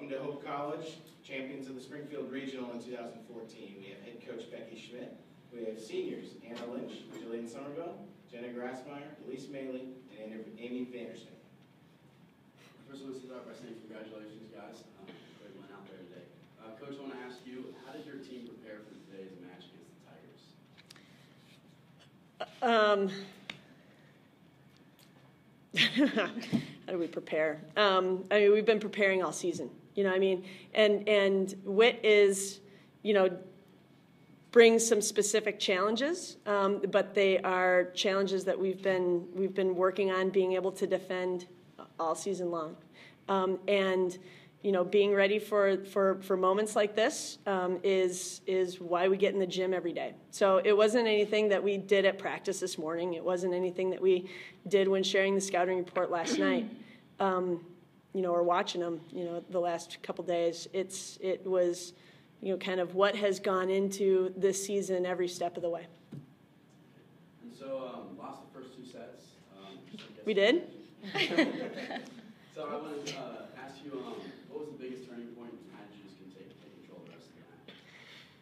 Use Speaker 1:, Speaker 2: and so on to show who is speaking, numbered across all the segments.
Speaker 1: Welcome to Hope College, champions of the Springfield Regional in 2014. We have head coach Becky Schmidt. We have seniors Anna Lynch, Jillian Sommerville, Jenna Grasmeyer, Elyse Maley, and Amy VanderStoep.
Speaker 2: First, let's start by saying congratulations, guys. Great win out there today. Coach, I want to ask you, how did your team prepare for today's match against the Tigers?
Speaker 3: How do we prepare? I mean, we've been preparing all season. You know, I mean, and Witt is, you know, brings some specific challenges, but they are challenges that we've been working on being able to defend all season long, and you know, being ready for moments like this is why we get in the gym every day. So it wasn't anything that we did at practice this morning. It wasn't anything that we did when sharing the scouting report last night, you know, or watching them, you know, the last couple days. It was, you know, kind of what has gone into this season every step of the way.
Speaker 2: And so, lost the first two sets.
Speaker 3: We did?
Speaker 2: So I wanted to ask you, what was the biggest turning point, and how did you just take control of the rest of the match?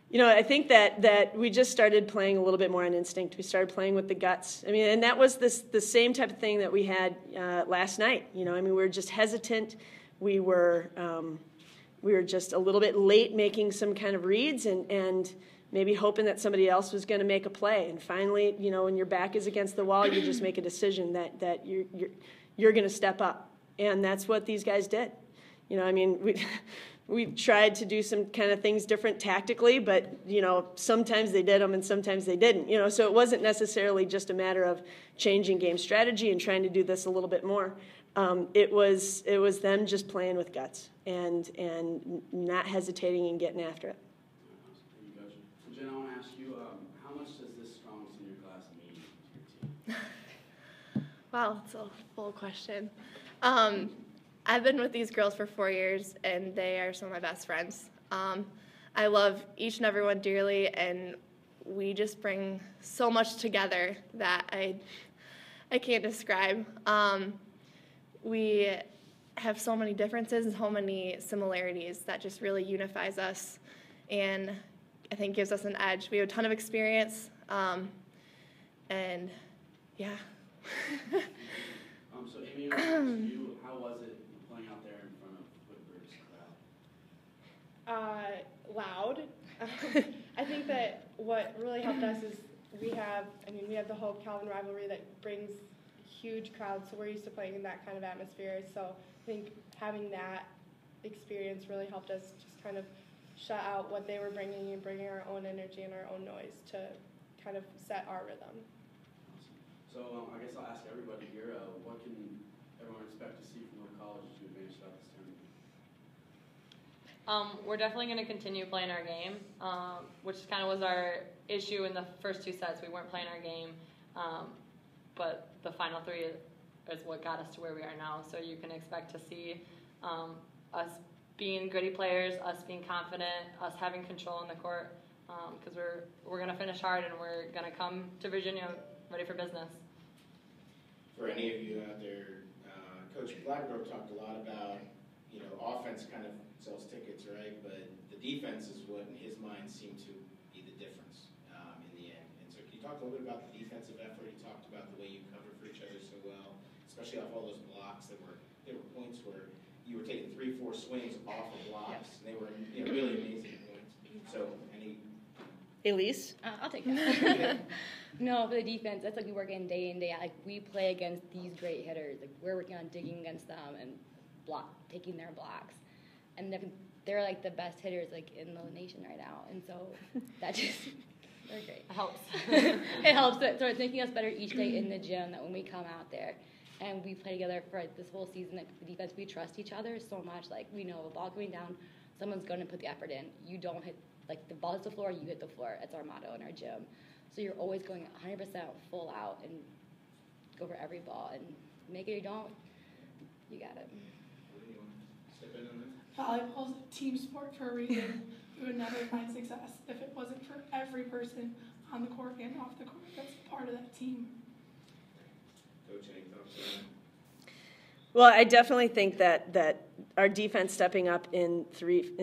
Speaker 3: You know, I think that we just started playing a little bit more on instinct. We started playing with the guts. I mean, and that was the same type of thing that we had last night. You know, I mean, we were just hesitant. We were just a little bit late making some kind of reads and maybe hoping that somebody else was going to make a play. And finally, you know, when your back is against the wall, you just make a decision that you're going to step up. And that's what these guys did. You know, I mean, we tried to do some kind of things different tactically, but, you know, sometimes they did them and sometimes they didn't. You know, so it wasn't necessarily just a matter of changing game strategy and trying to do this a little bit more. It was them just playing with guts and not hesitating and getting after it.
Speaker 2: Thank you, Coach. So, Jen, I want to ask you, how much does this strong senior class mean to your team?
Speaker 4: Wow, that's a full question. I've been with these girls for 4 years, and they are some of my best friends. I love each and every one dearly, and we just bring so much together that I can't describe. We have so many differences and so many similarities that just really unifies us and I think gives us an edge. We have a ton of experience, and yeah.
Speaker 2: So Amy, how was it playing out there in front of Wittenberg's crowd?
Speaker 5: Loud. I think that what really helped us is we have the whole Calvin rivalry that brings huge crowds, so we're used to playing in that kind of atmosphere. So I think having that experience really helped us just kind of shut out what they were bringing and bringing our own energy and our own noise to kind of set our rhythm.
Speaker 2: So I guess I'll ask everybody here, what can everyone expect to see from Hope College to advance throughout this tournament?
Speaker 6: We're definitely going to continue playing our game, which kind of was our issue in the first two sets. We weren't playing our game, but the final three is what got us to where we are now. So you can expect to see us being gritty players, us being confident, us having control in the court, because we're going to finish hard and we're going to come to Virginia ready for business.
Speaker 1: For any of you out there, Coach Blackbrook talked a lot about, you know, offense kind of sells tickets, right? But the defense is what, in his mind, seemed to be the difference in the end. And so can you talk a little bit about the defensive effort? You talked about the way you covered for each other so well, especially off all those blocks. There were points where you were taking 3-4 swings off of blocks, and they were, you know, really amazing points. So any...
Speaker 3: Elyse?
Speaker 7: I'll take that. No, for the defense, that's like we work in day out. Like we play against these great hitters. Like we're working on digging against them and taking their blocks. And they're like the best hitters like in the nation right now. And so that just they're great.
Speaker 6: It helps.
Speaker 7: It helps. So it's making us better each day in the gym. That when we come out there and we play together for this whole season, like the defense, we trust each other so much. Like we know a ball going down, someone's going to put the effort in. You don't hit. Like the ball hits the floor, you hit the floor. That's our motto in our gym. So you're always going 100% full out and go for every ball. And make it or you don't, you got it.
Speaker 8: Volleyball is a team sport for a reason. We would never find success if it wasn't for every person on the court and off the court that's part of that team.
Speaker 1: Coach, any thoughts on that?
Speaker 3: Well, I definitely think that our defense stepping up in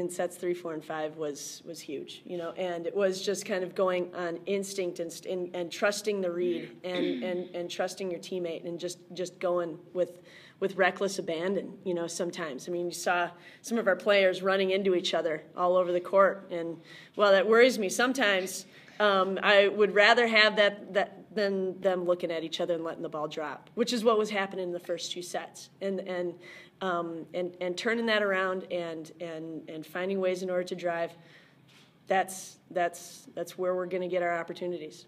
Speaker 3: sets 3, 4, and 5 was huge, and it was just kind of going on instinct and trusting the read and trusting your teammate and just going with reckless abandon, sometimes. I mean, you saw some of our players running into each other all over the court, and well, that worries me sometimes. I would rather have that than them looking at each other and letting the ball drop, which is what was happening in the first 2 sets, and turning that around and finding ways in order to drive. That's where we're going to get our opportunities.